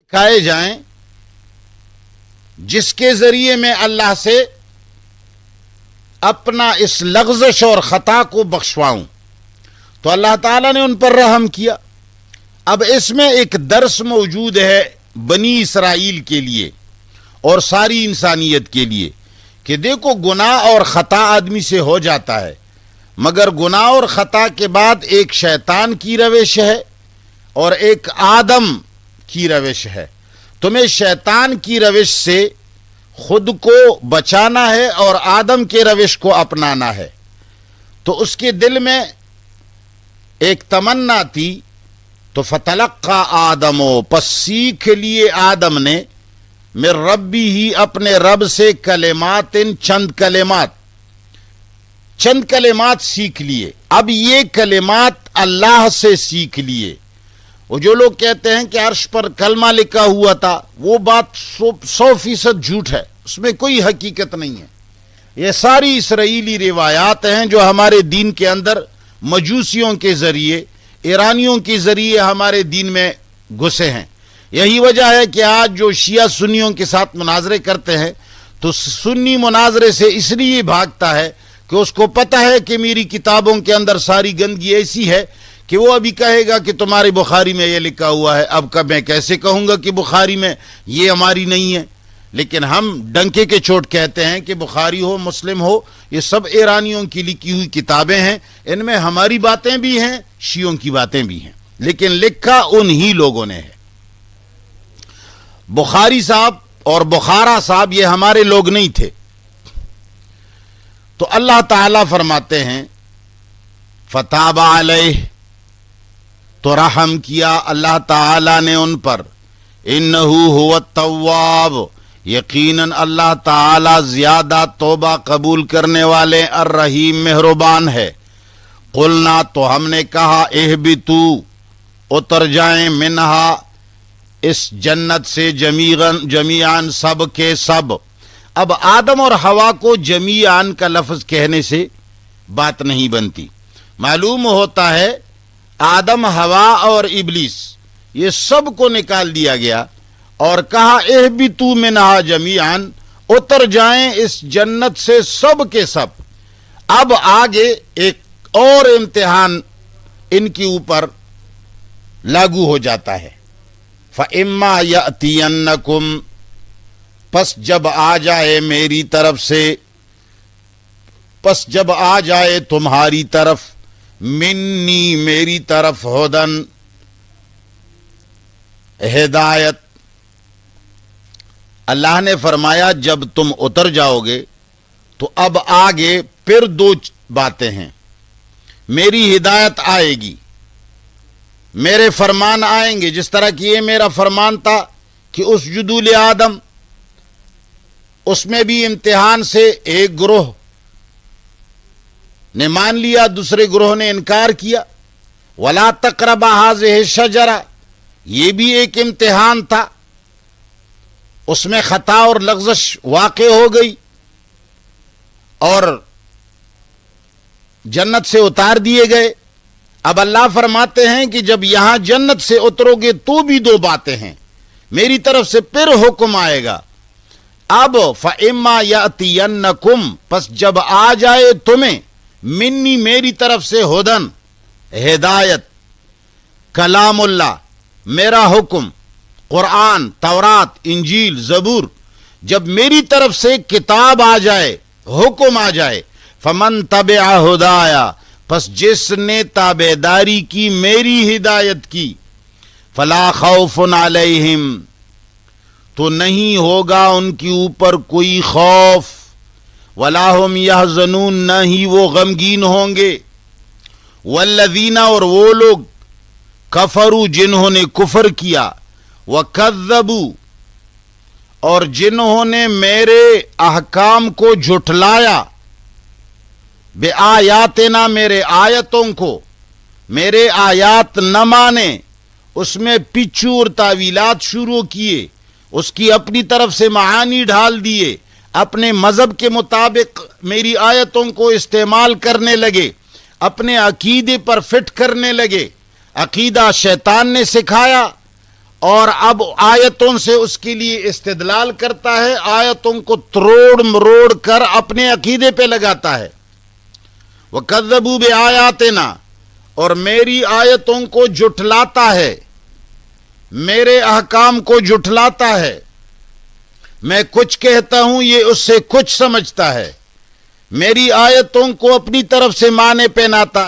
کھائے جائیں جس کے ذریعے میں اللہ سے اپنا اس لغزش اور خطا کو بخشواؤں، تو اللہ تعالیٰ نے ان پر رحم کیا۔ اب اس میں ایک درس موجود ہے بنی اسرائیل کے لیے اور ساری انسانیت کے لیے کہ دیکھو، گناہ اور خطا آدمی سے ہو جاتا ہے، مگر گناہ اور خطا کے بعد ایک شیطان کی روش ہے اور ایک آدم کی روش ہے۔ تمہیں شیطان کی روش سے خود کو بچانا ہے اور آدم کے روش کو اپنانا ہے۔ تو اس کے دل میں ایک تمنا تھی، تو فتلقى آدم، پس سیکھ لیے آدم نے من ربی ہی، اپنے رب سے، کلمات، چند کلمات سیکھ لیے۔ اب یہ کلمات اللہ سے سیکھ لیے۔ وہ جو لوگ کہتے ہیں کہ عرش پر کلمہ لکھا ہوا تھا، وہ بات 100% جھوٹ ہے، اس میں کوئی حقیقت نہیں ہے۔ یہ ساری اسرائیلی روایات ہیں جو ہمارے دین کے اندر مجوسیوں کے ذریعے، ایرانیوں کے ذریعے ہمارے دین میں گھسے ہیں۔ یہی وجہ ہے کہ آج جو شیعہ سنیوں کے ساتھ مناظرے کرتے ہیں تو سنی مناظرے سے اس لیے بھاگتا ہے کہ اس کو پتہ ہے کہ میری کتابوں کے اندر ساری گندگی ایسی ہے کہ وہ ابھی کہے گا کہ تمہاری بخاری میں یہ لکھا ہوا ہے، اب کب میں کیسے کہوں گا کہ بخاری میں یہ ہماری نہیں ہے۔ لیکن ہم ڈنکے کے چوٹ کہتے ہیں کہ بخاری ہو، مسلم ہو، یہ سب ایرانیوں کی لکھی ہوئی کتابیں ہیں، ان میں ہماری باتیں بھی ہیں، شیعوں کی باتیں بھی ہیں، لیکن لکھا انہی لوگوں نے ہے۔ بخاری صاحب اور بخارا صاحب یہ ہمارے لوگ نہیں تھے۔ تو اللہ تعالیٰ فرماتے ہیں فتاب علیہ، تو رحم کیا اللہ تعالیٰ نے ان پر، انہو هو التواب، یقیناً اللہ تعالیٰ زیادہ توبہ قبول کرنے والے، الرحیم مہربان ہے۔ قلنا، تو ہم نے کہا، اہبتو، اتر جائیں، منہا، اس جنت سے، جمیعاً، سب کے سب۔ اب آدم اور حوا کو جمیعاً کا لفظ کہنے سے بات نہیں بنتی۔ معلوم ہوتا ہے آدم، حوا اور ابلیس یہ سب کو نکال دیا گیا اور کہا اہبتو منہا جمیعاً، اتر جائیں اس جنت سے سب کے سب۔ اب آگے ایک اور امتحان ان کے اوپر لاگو ہو جاتا ہے۔ فَإِمَّا يَأْتِيَنَّكُمْ، پس جب آ جائے میری طرف سے، پس جب آ جائے تمہاری طرف، منی، میری طرف، ہدن، ہدایت۔ اللہ نے فرمایا جب تم اتر جاؤ گے تو اب آگے پھر دو باتیں ہیں۔ میری ہدایت آئے گی، میرے فرمان آئیں گے، جس طرح کہ یہ میرا فرمان تھا کہ اسجدوا لآدم، اس میں بھی امتحان سے ایک گروہ نے مان لیا، دوسرے گروہ نے انکار کیا۔ وَلَا تَقْرَبَا هَٰذِهِ الشَّجَرَةَ، یہ بھی ایک امتحان تھا، اس میں خطا اور لغزش واقع ہو گئی اور جنت سے اتار دیے گئے۔ اب اللہ فرماتے ہیں کہ جب یہاں جنت سے اترو گے تو بھی دو باتیں ہیں، میری طرف سے پھر حکم آئے گا۔ اب فَإِمَّا يَأْتِيَنَّكُمْ، پس جب آ جائے تمہیں، منی، میری طرف سے، ہدن، ہدایت، کلام اللہ، میرا حکم، قرآن، تورات، انجیل، زبور، جب میری طرف سے کتاب آ جائے، حکم آ جائے، فمن تبع ہدایا، پس جس نے تابعداری کی میری ہدایت کی، فلا خوف علیہم، تو نہیں ہوگا ان کے اوپر کوئی خوف، ولا هم یحزنون، نہ ہی وہ غمگین ہوں گے، والذین، اور وہ لوگ، کفروا، جنہوں نے کفر کیا، وکذبوا، اور جنہوں نے میرے احکام کو جھٹلایا، بآیاتنا، میرے آیتوں کو، میرے آیات نہ مانے، اس میں پچھو اور تعویلات شروع کیے، اس کی اپنی طرف سے معانی ڈھال دیے، اپنے مذہب کے مطابق میری آیتوں کو استعمال کرنے لگے، اپنے عقیدے پر فٹ کرنے لگے۔ عقیدہ شیطان نے سکھایا اور اب آیتوں سے اس کے لیے استدلال کرتا ہے، آیتوں کو تروڑ مروڑ کر اپنے عقیدے پہ لگاتا ہے۔ وَكَذَّبُوا بِآيَاتِنَا، اور میری آیتوں کو جھٹلاتا ہے، میرے احکام کو جھٹلاتا ہے۔ میں کچھ کہتا ہوں یہ اس سے کچھ سمجھتا ہے، میری آیتوں کو اپنی طرف سے معنی پہناتا